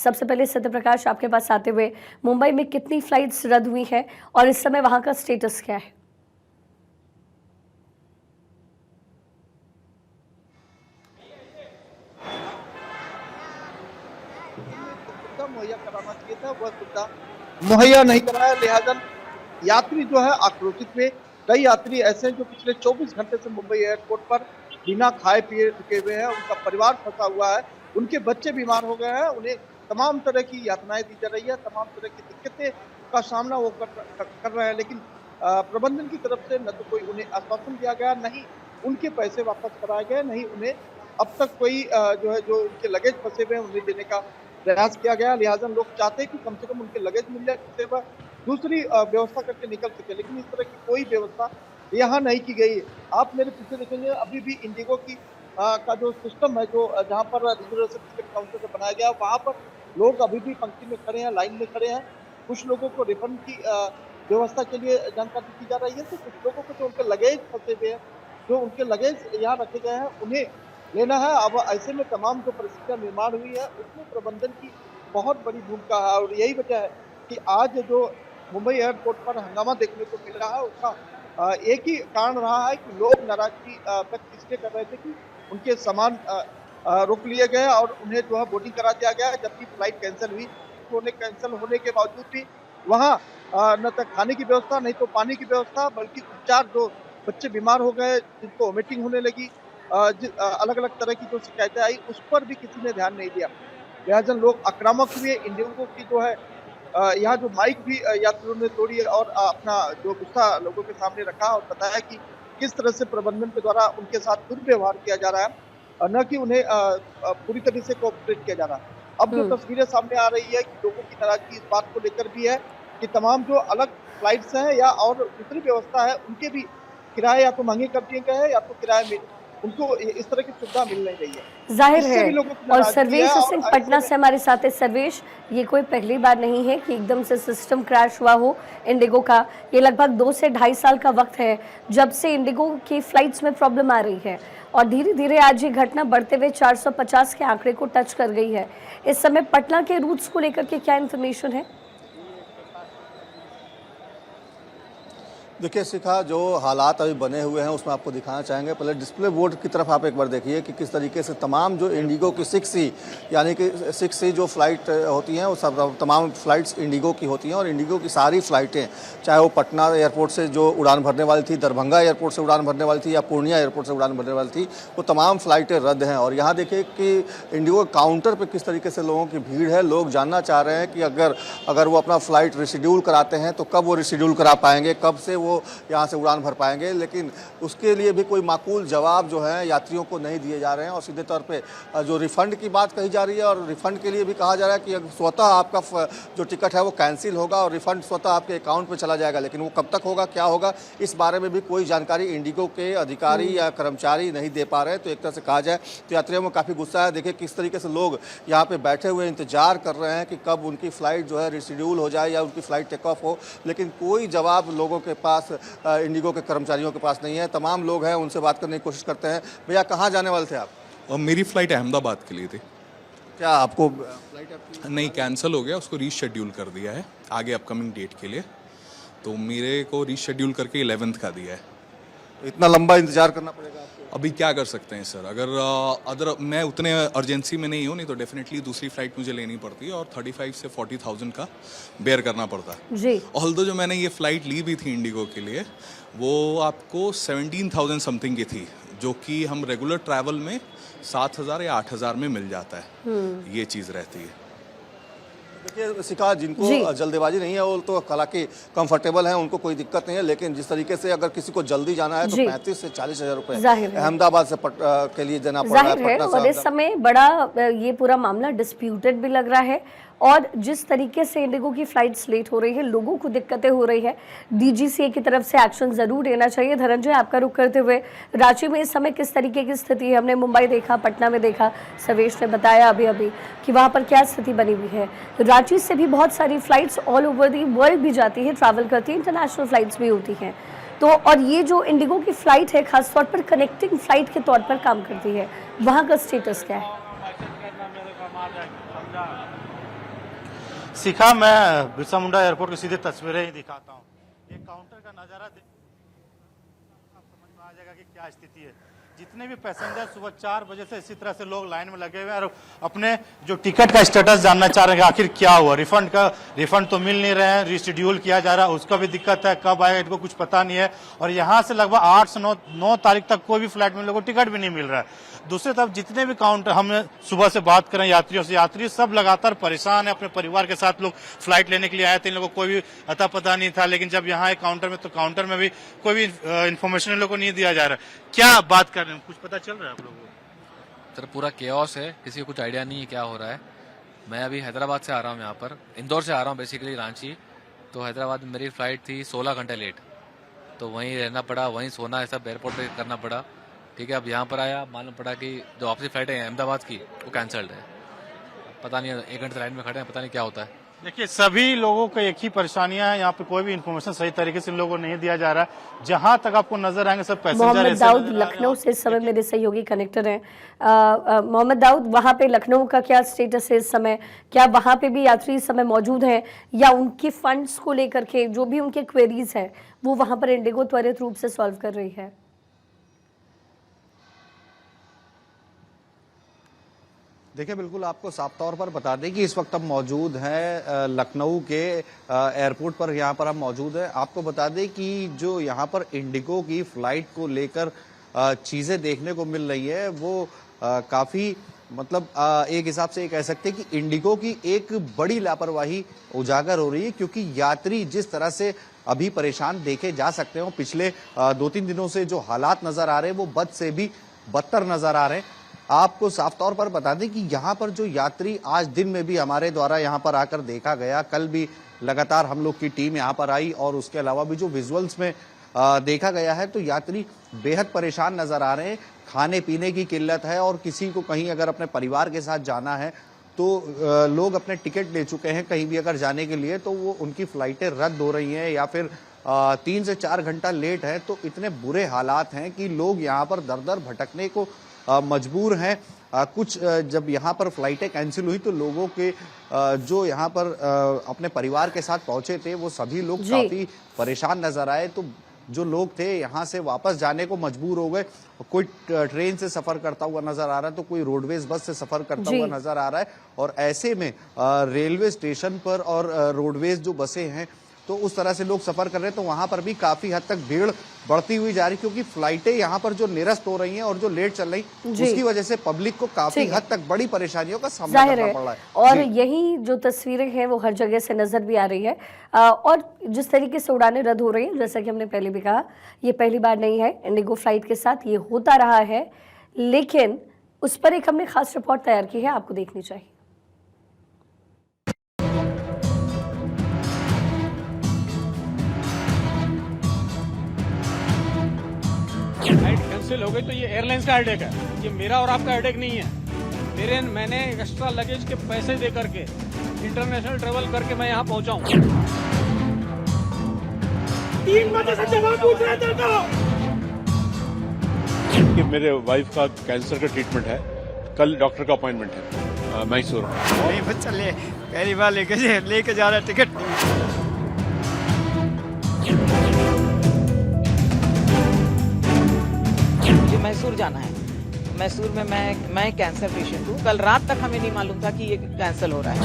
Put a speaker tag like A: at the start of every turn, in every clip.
A: सबसे पहले सत्य प्रकाश, आपके पास आते हुए, मुंबई में कितनी फ्लाइट्स रद्द हुई हैं और इस समय वहां का स्टेटस क्या है?
B: मुहैया कराना चाहिए था, वह सुविधा मुहैया नहीं कराया, लिहाजा यात्री जो है आक्रोशित हुए। कई यात्री ऐसे हैं जो पिछले 24 घंटे से मुंबई एयरपोर्ट पर बिना खाए पिए रुके हुए हैं, उनका परिवार फंसा हुआ है, उनके बच्चे बीमार हो गए हैं, उन्हें तमाम तरह की यातनाएं दी जा रही है, तमाम तरह की दिक्कतें का सामना वो कर रहे हैं। लेकिन प्रबंधन की तरफ से न तो कोई उन्हें आश्वासन दिया गया, न ही उनके पैसे वापस कराए गए, नहीं उन्हें अब तक कोई जो है जो उनके लगेज फंसे हुए हैं उन्हें देने का प्रयास किया गया। लिहाजा लोग चाहते हैं कि कम से कम उनके लगेज मिल जाए, जिससे वह दूसरी व्यवस्था करके निकल सके, लेकिन इस तरह की कोई व्यवस्था यहाँ नहीं की गई है। आप मेरे पीछे देखेंगे, अभी भी इंडिगो की का जो सिस्टम है, जो जहाँ पर रिजर्वेशन टिकट काउंटर से बनाया गया, वहाँ पर लोग अभी भी पंक्ति में खड़े हैं, लाइन में खड़े हैं। कुछ लोगों को रिफंड की व्यवस्था के लिए जानकारी दी जा रही है, तो कुछ लोगों को जो उनके लगेज फंसे हुए हैं, जो उनके लगेज यहाँ रखे गए हैं, उन्हें लेना है। अब ऐसे में तमाम जो परिस्थितियां निर्माण हुई है, उसमें प्रबंधन की बहुत बड़ी भूमिका है, और यही वजह है कि आज जो मुंबई एयरपोर्ट पर हंगामा देखने को मिल रहा है, उसका एक ही कारण रहा है कि लोग नाराजगी व्यक्त इसलिए कर रहे थे कि उनके सामान रोक लिए गए और उन्हें जो है बोर्डिंग करा दिया गया, जबकि फ्लाइट कैंसिल हुई। कैंसिल होने के बावजूद भी वहाँ न तो खाने की व्यवस्था, नहीं तो पानी की व्यवस्था, बल्कि उपचार, जो बच्चे बीमार हो गए, जिनको वोमिटिंग होने लगी, अलग-अलग तरह की जो शिकायतें आई, उस पर भी किसी ने ध्यान नहीं दिया। लिहाजा लोग आक्रामक हुए। इंडिगो की जो है यहाँ जो माइक भी यात्रियों ने तोड़ी और अपना जो गुस्सा लोगों के सामने रखा और बताया कि किस तरह से प्रबंधन के द्वारा उनके साथ दुर्व्यवहार किया जा रहा है, न कि उन्हें पूरी तरह से कोऑपरेट किया जा रहा है। अब जो तस्वीरें सामने आ रही है कि लोगों की नाराजगी इस बात को लेकर भी है कि तमाम जो अलग फ्लाइट्स हैं या और दूसरी व्यवस्था है, उनके भी किराए या तो महंगे कर दिए गए हैं, या तो किराए में उनको इस तरह की सुविधा मिल नहीं रही है।
A: जाहिर
B: इससे
A: है।
B: भी लोगों की
A: और
B: नाराजगी है,
A: सर्वेश
B: और
A: सिंह
B: ऐसे
A: पटना
B: में
A: से हमारे साथ है। सर्वेश, ये कोई पहली बार नहीं है कि एकदम से सिस्टम क्रैश हुआ हो इंडिगो का। ये लगभग 2 से ढाई साल का वक्त है जब से इंडिगो की फ्लाइट्स में प्रॉब्लम आ रही है, और धीरे धीरे आज ये घटना बढ़ते हुए 450 के आंकड़े को टच कर गई है। इस समय पटना के रूट्स को लेकर के क्या इन्फॉर्मेशन है?
C: देखिए शिखा, जो हालात अभी बने हुए हैं उसमें आपको दिखाना चाहेंगे। पहले डिस्प्ले बोर्ड की तरफ आप एक बार देखिए कि किस तरीके से तमाम जो इंडिगो की 6C यानी कि 6C जो फ्लाइट होती हैं वो सब तमाम फ्लाइट्स इंडिगो की होती हैं, और इंडिगो की सारी फ्लाइटें, चाहे वो पटना एयरपोर्ट से जो उड़ान भरने वाली थी, दरभंगा एयरपोर्ट से उड़ान भरने वाली थी, या पूर्णिया एयरपोर्ट से उड़ान भरने वाली थी, वो तमाम फ्लाइटें रद्द हैं। और यहाँ देखिए कि इंडिगो काउंटर पर किस तरीके से लोगों की भीड़ है। लोग जानना चाह रहे हैं कि अगर वो अपना फ्लाइट रिशेड्यूल कराते हैं तो कब वो रिशेड्यूल करा पाएंगे, कब से वो यहाँ से उड़ान भर पाएंगे। लेकिन उसके लिए भी कोई माकूल जवाब जो है यात्रियों को नहीं दिए जा रहे हैं, और सीधे तौर पे जो रिफ़ंड की बात कही जा रही है, और रिफ़ंड के लिए भी कहा जा रहा है कि स्वतः आपका जो टिकट है वो कैंसिल होगा और रिफ़ंड स्वतः आपके अकाउंट में चला जाएगा। लेकिन वो कब तक होगा, क्या होगा, इस बारे में भी कोई जानकारी इंडिगो के अधिकारी या कर्मचारी नहीं दे पा रहे हैं। तो एक तरह से कहा जाए तो यात्रियों में काफ़ी गुस्सा है। देखिए किस तरीके से लोग यहाँ पे बैठे हुए इंतजार कर रहे हैं कि कब उनकी फ़्लाइट जो है रिशेड्यूल हो जाए या उनकी फ़्लाइट टेक ऑफ हो, लेकिन कोई जवाब लोगों के पास, इंडिगो के कर्मचारियों के पास नहीं है। तमाम लोग हैं, उनसे बात करने की कोशिश करते हैं। भैया, कहाँ जाने वाले थे आप?
D: और मेरी फ़्लाइट अहमदाबाद के लिए थी।
C: क्या आपको फ्लाइट आपकी
D: नहीं, कैंसिल हो गया, उसको रीशेड्यूल कर दिया है आगे अपकमिंग डेट के लिए। तो मेरे को रीशेड्यूल करके 11th का दिया है।
C: इतना लंबा इंतजार करना पड़ेगा आपको?
D: अभी क्या कर सकते हैं सर, अगर मैं उतने अर्जेंसी में नहीं हूँ, नहीं तो डेफिनेटली दूसरी फ्लाइट मुझे लेनी पड़ती है और 35 से 40,000 का बेयर करना पड़ता है
A: जी।
D: ऑल्दो जो मैंने ये फ़्लाइट ली भी थी इंडिगो के लिए, वो आपको 17,000 समथिंग की थी, जो कि हम रेगुलर ट्रैवल में 7,000 या 8,000 में मिल जाता है। ये चीज़ रहती है।
C: देखिए शिखा, जिनको जल्दबाजी नहीं है वो तो हालांकि कंफर्टेबल हैं, उनको कोई दिक्कत नहीं है। लेकिन जिस तरीके से अगर किसी को जल्दी जाना है तो 35 से 40 हज़ार रुपये अहमदाबाद से के लिए देना पड़ रहा है।
A: पटना से और इस समय बड़ा ये पूरा मामला डिस्प्यूटेड भी लग रहा है, और जिस तरीके से इंडिगो की फ्लाइट्स लेट हो रही है, लोगों को दिक्कतें हो रही है, डीजीसीए की तरफ से एक्शन जरूर लेना चाहिए। धनंजय, आपका रुख करते हुए, रांची में इस समय किस तरीके की स्थिति है? हमने मुंबई देखा, पटना में देखा, सर्वेश ने बताया अभी कि वहाँ पर क्या स्थिति बनी हुई है। रांची से भी बहुत सारी flights all over the world भी जाती है, ट्रैवल करती है, इंटरनेशनल फ्लाइट्स भी होती हैं। तो और ये जो इंडिगो की फ़्लाइट है, खासतौर पर कनेक्टिंग फ़्लाइट के तौर पर काम करती है, वहाँ का स्टेटस क्या है?
E: सीखा मैं बिरसा मुंडा एयरपोर्ट की सीधे तस्वीरें ही दिखाता हूँ। ये काउंटर का नज़ारा आप समझ में आ जाएगा कि क्या स्थिति है। जितने भी पैसेंजर सुबह 4 बजे से इसी तरह से लोग लाइन में लगे हुए हैं और अपने जो टिकट का स्टेटस जानना चाह रहे हैं आखिर क्या हुआ। रिफंड तो मिल नहीं रहे हैं, रिशेड्यूल किया जा रहा है, उसका भी दिक्कत है, कब आएगा इनको कुछ पता नहीं है। और यहाँ से लगभग 8 से 9 तारीख तक कोई भी फ्लाइट में लोगों को टिकट भी नहीं मिल रहा है। दूसरी तरफ जितने भी काउंटर हम सुबह से बात करें यात्रियों से, यात्री सब लगातार परेशान है। अपने परिवार के साथ लोग फ्लाइट लेने के लिए आए थे, इन लोगों को कोई भी अता पता नहीं था। लेकिन जब यहाँ एक काउंटर में, तो काउंटर में भी कोई भी इन्फॉर्मेशन इन लोगों को नहीं दिया जा रहा है। क्या बात कर रहे हैं, कुछ पता चल रहा है आप लोगों को?
F: सर पूरा केओस है, किसी को कुछ आइडिया नहीं है क्या हो रहा है। मैं अभी हैदराबाद से आ रहा हूँ, यहाँ पर इंदौर से आ रहा हूँ बेसिकली रांची। तो हैदराबाद में मेरी फ़्लाइट थी 16 घंटे लेट, तो वहीं रहना पड़ा, वहीं सोना है, सब एयरपोर्ट पे करना पड़ा। ठीक है, अब यहाँ पर आया, मालूम पड़ा कि जो वापसी फ्लाइट है अहमदाबाद की वो कैंसल्ड है। पता नहीं, 1 घंटे लाइन में खड़े हैं, पता नहीं क्या होता है।
E: देखिए सभी लोगों को एक ही परेशानियां है, यहाँ पे कोई भी इन्फॉर्मेशन सही तरीके से इन लोगों को नहीं दिया जा रहा है। जहां तक आपको नजर आएंगे सब पैसेंजर
A: मोहम्मद दाऊद लखनऊ से इस समय मेरे सहयोगी कनेक्टर हैं। मोहम्मद दाऊद, वहां पे लखनऊ का क्या स्टेटस है इस समय? क्या वहां पे भी यात्री इस समय मौजूद हैं, या उनके फंड्स को लेकर के जो भी उनके क्वेरीज है वो वहां पर इंडिगो त्वरित रूप से सॉल्व कर रही है?
C: देखिए, बिल्कुल आपको साफ तौर पर बता दें कि इस वक्त हम मौजूद हैं लखनऊ के एयरपोर्ट पर। यहाँ पर हम मौजूद हैं। आपको बता दें कि जो यहाँ पर इंडिगो की फ्लाइट को लेकर चीज़ें देखने को मिल रही है वो काफ़ी मतलब एक हिसाब से ये कह सकते हैं कि इंडिगो की एक बड़ी लापरवाही उजागर हो रही है, क्योंकि यात्री जिस तरह से अभी परेशान देखे जा सकते हो, पिछले 2-3 दिनों से जो हालात नज़र आ रहे हैं वो बद से भी बदतर नज़र आ रहे हैं। आपको साफ तौर पर बता दें कि यहाँ पर जो यात्री आज दिन में भी हमारे द्वारा यहाँ पर आकर देखा गया, कल भी लगातार हम लोग की टीम यहाँ पर आई और उसके अलावा भी जो विजुअल्स में देखा गया है, तो यात्री बेहद परेशान नजर आ रहे हैं। खाने पीने की किल्लत है और किसी को कहीं अगर अपने परिवार के साथ जाना है तो लोग अपने टिकट ले चुके हैं कहीं भी अगर जाने के लिए, तो वो उनकी फ्लाइटें रद्द हो रही हैं या फिर 3 से 4 घंटा लेट है। तो इतने बुरे हालात हैं कि लोग यहाँ पर दर दर भटकने को मजबूर हैं। कुछ जब यहाँ पर फ्लाइटें कैंसिल हुई तो लोगों के जो यहाँ पर अपने परिवार के साथ पहुंचे थे वो सभी लोग काफी परेशान नजर आए। तो जो लोग थे यहाँ से वापस जाने को मजबूर हो गए। कोई ट्रेन से सफर करता हुआ नजर आ रहा है, तो कोई रोडवेज बस से सफर करता हुआ नजर आ रहा है। और ऐसे में रेलवे स्टेशन पर और रोडवेज जो बसें हैं तो उस तरह से लोग सफर कर रहे हैं, तो वहां पर भी काफी हद तक भीड़ बढ़ती हुई जा रही, क्योंकि फ्लाइटें यहाँ पर जो निरस्त हो रही हैं और जो लेट चल रही उसकी वजह से पब्लिक को काफी हद तक बड़ी परेशानियों का सामना करना पड़ रहा है।
A: और यही जो तस्वीरें हैं वो हर जगह से नजर भी आ रही है। और जिस तरीके से उड़ानें रद्द हो रही हैं, जैसा कि हमने पहले भी कहा, ये पहली बार नहीं है, इंडिगो फ्लाइट के साथ ये होता रहा है, लेकिन उस पर एक हमने खास रिपोर्ट तैयार की है, आपको देखनी चाहिए।
G: फ्लाइट कैंसिल हो गई तो ये एयरलाइंस का हेडेक है, ये मेरा और आपका हेडेक नहीं है। मैंने एक्स्ट्रा लगेज के पैसे दे करके इंटरनेशनल ट्रेवल करके मैं यहाँ पहुँचा हूँ।
H: 3 बजे से जवाब पूछ रहे थे
I: कि मेरे वाइफ का कैंसर का ट्रीटमेंट है, कल डॉक्टर का अपॉइंटमेंट है मैसूर।
J: नहीं बच्चा ले पहली बार लेके जा रहा है टिकट।
K: मैसूर जाना है। मैसूर में मैं कैंसर पेशेंट हूँ। कल रात तक हमें नहीं मालूम था कि ये कैंसिल हो रहा है।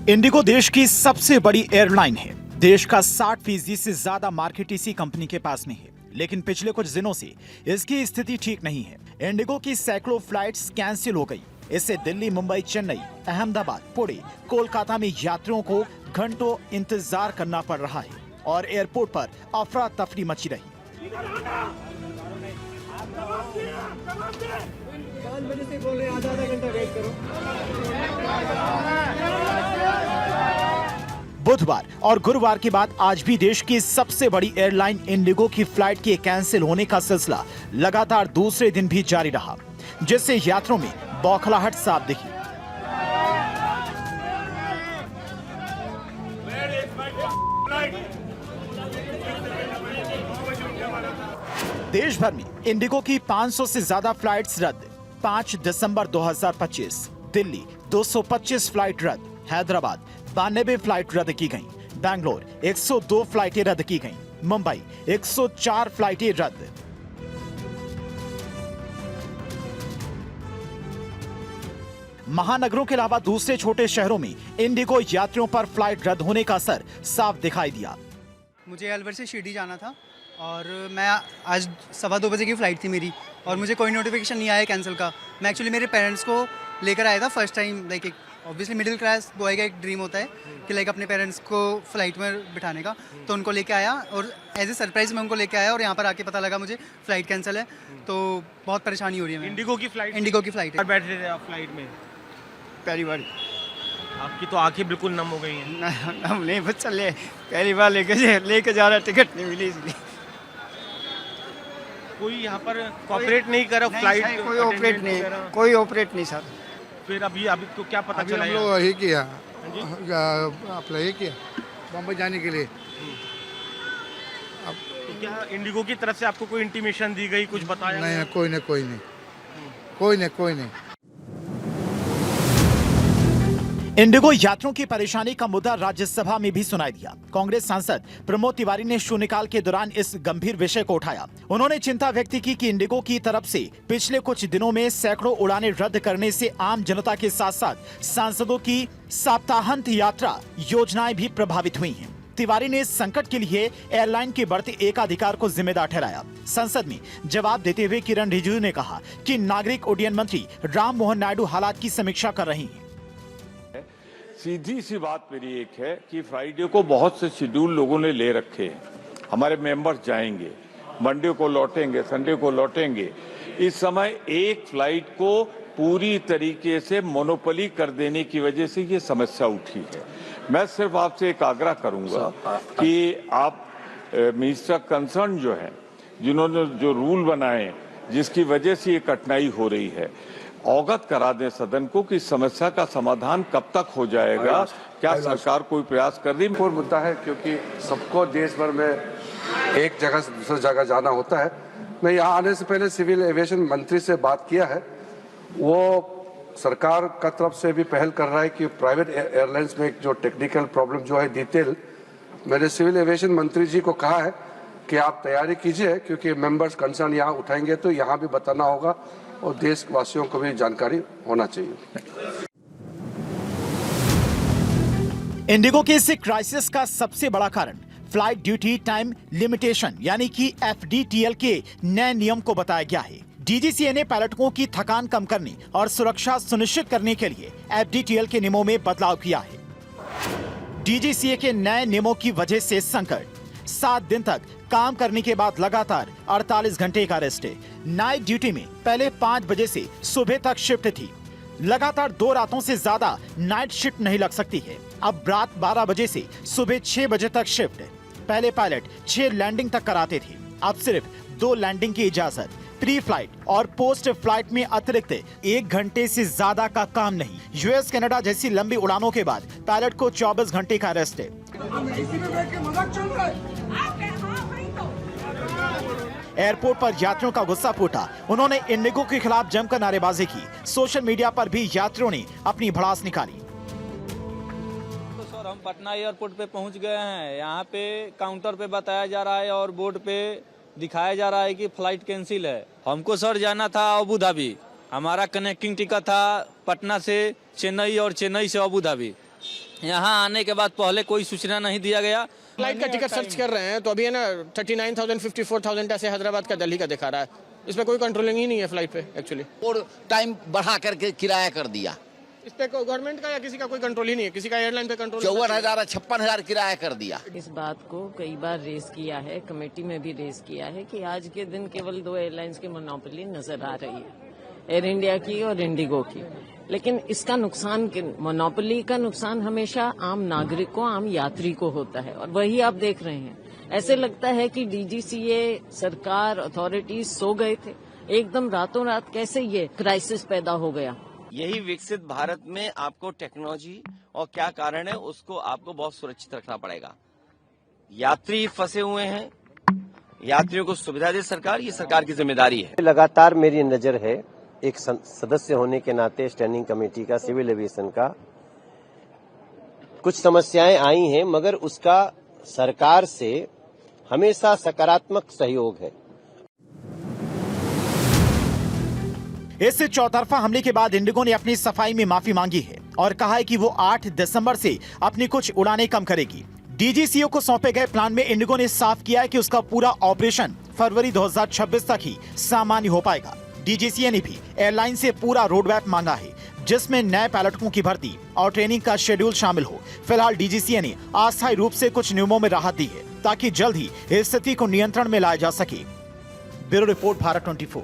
L: इंडिगो देश की सबसे बड़ी एयरलाइन है। देश का 60% से ज्यादा मार्केट इसी कंपनी के पास में है, लेकिन पिछले कुछ दिनों से इसकी स्थिति ठीक नहीं है। इंडिगो की सैकड़ों फ्लाइट्स कैंसिल हो गई। इससे दिल्ली, मुंबई, चेन्नई, अहमदाबाद, पुणे, कोलकाता में यात्रियों को घंटों इंतजार करना पड़ रहा है और एयरपोर्ट पर अफरा तफरी मची रही। बुधवार और गुरुवार के बाद आज भी देश की सबसे बड़ी एयरलाइन इंडिगो की फ्लाइट के कैंसिल होने का सिलसिला लगातार दूसरे दिन भी जारी रहा, जिससे यात्रियों में बौखलाहट साफ दिखी। देश भर में इंडिगो की 500 से ज्यादा फ्लाइट्स रद्द। 5 दिसंबर 2025 दिल्ली 225 फ्लाइट रद्द, हैदराबाद 92 फ्लाइट रद्द की गईं, बैंगलोर 102 फ्लाइटें रद्द की गईं, मुंबई 104 फ्लाइटें रद्द। महानगरों के अलावा दूसरे छोटे शहरों में इंडिगो यात्रियों पर फ्लाइट रद्द होने का असर साफ दिखाई दिया।
J: मुझे अलवर से शिरडी जाना था और मैं आज 2:15 बजे की फ़्लाइट थी मेरी और मुझे कोई नोटिफिकेशन नहीं आया कैंसिल का। मैं एक्चुअली मेरे पेरेंट्स को लेकर आया था फर्स्ट टाइम। लाइक एक ऑब्वियसली मिडिल क्लास बॉय का एक ड्रीम होता है कि लाइक अपने पेरेंट्स को फ्लाइट में बिठाने का, तो उनको लेके आया और एज ए सरप्राइज़ मैं उनको लेके आया और यहाँ पर आके पता लगा मुझे फ़्लाइट कैंसिल है, तो बहुत परेशानी हो रही है।
G: इंडिगो की फ्लाइट
J: है।
G: बैठ रहे थे आप फ्लाइट में?
J: पहली बार।
G: आपकी तो आंखें बिल्कुल नम हो गई हैं।
J: हम नहीं बस चले, पहली बार लेके जा रहा, टिकट नहीं मिली इसलिए।
G: कोई यहाँ पर कॉपरेट नहीं करा फ्लाइट?
J: कोई ऑपरेट नहीं सर।
G: फिर अभी तो क्या पता चला?
H: हम लोग यही किया, अप्लाई किया बम्बई जाने के लिए।
G: तो क्या इंडिगो की तरफ से आपको कोई इंटीमेशन दी गई, कुछ बताया?
H: नहीं, कोई नहीं।
L: इंडिगो यात्रियों की परेशानी का मुद्दा राज्यसभा में भी सुनाई दिया। कांग्रेस सांसद प्रमोद तिवारी ने शून्यकाल के दौरान इस गंभीर विषय को उठाया। उन्होंने चिंता व्यक्त की कि इंडिगो की तरफ से पिछले कुछ दिनों में सैकड़ों उड़ानें रद्द करने से आम जनता के साथ साथ सांसदों की सप्ताहांत यात्रा योजनाएं भी प्रभावित हुई हैं। तिवारी ने इस संकट के लिए एयरलाइन के बढ़ते एकाधिकार को जिम्मेदार ठहराया। संसद में जवाब देते हुए किरण रिजिजू ने कहा कि नागरिक उड्डयन मंत्री राम मोहन नायडू हालात की समीक्षा कर रहे हैं।
I: सीधी सी बात मेरी एक है कि फ्राइडे को बहुत से शेड्यूल लोगों ने ले रखे हैं। हमारे मेंबर्स जाएंगे, मंडे को लौटेंगे, संडे को लौटेंगे। इस समय एक फ्लाइट को पूरी तरीके से मोनोपोली कर देने की वजह से ये समस्या उठी है। मैं सिर्फ आपसे एक आग्रह करूंगा कि आप मिनिस्टर कंसर्न जो है, जिन्होंने जो रूल बनाए जिसकी वजह से ये कठिनाई हो रही है, अवगत करा दें सदन को कि समस्या का समाधान कब तक हो जाएगा। क्या सरकार कोई प्रयास कर रही है?
H: मुद्दा है क्योंकि सबको देश भर में एक जगह से दूसरी जगह जाना होता है। मैं यहाँ आने से पहले सिविल एविएशन मंत्री से बात किया है, वो सरकार का तरफ से भी पहल कर रहा है कि प्राइवेट एयरलाइंस में जो टेक्निकल प्रॉब्लम जो है डिटेल, मैंने सिविल एविएशन मंत्री जी को कहा है कि आप तैयारी कीजिए क्योंकि मेंबर्स कंसर्न यहाँ उठाएंगे तो यहाँ भी बताना होगा और देशवासियों को भी जानकारी होना चाहिए।
L: इंडिगो के इस क्राइसिस का सबसे बड़ा कारण फ्लाइट ड्यूटी टाइम लिमिटेशन यानी कि FDTL के नए नियम को बताया गया है। DGCA ने पायलटों की थकान कम करने और सुरक्षा सुनिश्चित करने के लिए FDTL के नियमों में बदलाव किया है। DGCA के नए नियमों की वजह से संकट, 7 दिन तक काम करने के बाद लगातार 48 घंटे का रेस्ट है। नाइट ड्यूटी में पहले 5 बजे से सुबह तक शिफ्ट थी, लगातार 2 रातों से ज्यादा नाइट शिफ्ट नहीं लग सकती है। अब रात 12 बजे से सुबह 6 बजे तक शिफ्ट। पहले पायलट 6 लैंडिंग तक कराते थे, अब सिर्फ 2 लैंडिंग की इजाजत। प्री फ्लाइट और पोस्ट फ्लाइट में अतिरिक्त 1 घंटे से ज्यादा का काम नहीं। US कनाडा जैसी लंबी उड़ानों के बाद पायलट को 24 घंटे का रेस्ट है। एयरपोर्ट पर यात्रियों का गुस्सा फूटा, उन्होंने इंडिगो के खिलाफ जमकर नारेबाजी की। सोशल मीडिया पर भी यात्रियों ने अपनी भड़ास निकाली।
G: तो सर हम पटना एयरपोर्ट पे पहुंच गए हैं। यहाँ पे काउंटर पे बताया जा रहा है और बोर्ड पे दिखाया जा रहा है कि फ्लाइट कैंसिल है। हमको सर जाना था अबू धाबी, हमारा कनेक्टिंग टिकट था पटना से चेन्नई और चेन्नई से अबू धाबी। यहाँ आने के बाद पहले कोई सूचना नहीं दिया गया।
M: फ्लाइट का टिकट सर्च कर रहे हैं तो अभी है ना 39,000 54,000 ऐसे हैदराबाद का दिल्ली का दिखा रहा है। इसमें कोई कंट्रोलिंग ही नहीं है फ्लाइट पे एक्चुअली।
N: और टाइम बढ़ा करके किराया कर दिया।
M: इस पे गवर्नमेंट का या किसी का कोई कंट्रोल ही नहीं है, किसी का एयरलाइन पे कंट्रोल।
N: 54,000 56,000 किराया कर दिया।
K: इस बात को कई बार रेस किया है, कमेटी में भी रेस किया है कि आज के दिन केवल 2 एयरलाइंस की मोनोपोली नजर आ रही है, एयर इंडिया की और इंडिगो की। लेकिन इसका नुकसान, मोनोपोली का नुकसान हमेशा आम नागरिक को, आम यात्री को होता है और वही आप देख रहे हैं। ऐसे लगता है कि DGCA, सरकार, अथॉरिटीज सो गए थे, एकदम रातों रात कैसे ये क्राइसिस पैदा हो गया।
N: यही विकसित भारत में आपको टेक्नोलॉजी और क्या कारण है उसको आपको बहुत सुरक्षित रखना पड़ेगा। यात्री फंसे हुए हैं, यात्रियों को सुविधा दे सरकार, ये सरकार की जिम्मेदारी है।
O: लगातार मेरी नजर है, एक सदस्य होने के नाते स्टैंडिंग कमेटी का सिविल एविएशन का, कुछ समस्याएं आई हैं, मगर उसका सरकार से हमेशा सकारात्मक सहयोग है।
L: इस चौतरफा हमले के बाद इंडिगो ने अपनी सफाई में माफी मांगी है और कहा है कि वो 8 दिसंबर से अपनी कुछ उड़ानें कम करेगी। डीजीसीए को सौंपे गए प्लान में इंडिगो ने साफ किया है कि उसका पूरा ऑपरेशन फरवरी 2026 तक ही सामान्य हो पाएगा। डीजीसीए ने भी एयरलाइन से पूरा रोड मैप मांगा है, जिसमें नए पायलटों की भर्ती और ट्रेनिंग का शेड्यूल शामिल हो। फिलहाल डीजीसीए ने अस्थायी रूप से कुछ नियमों में राहत दी है ताकि जल्द ही स्थिति को नियंत्रण में लाया जा सके। Bureau report, Bharat 24।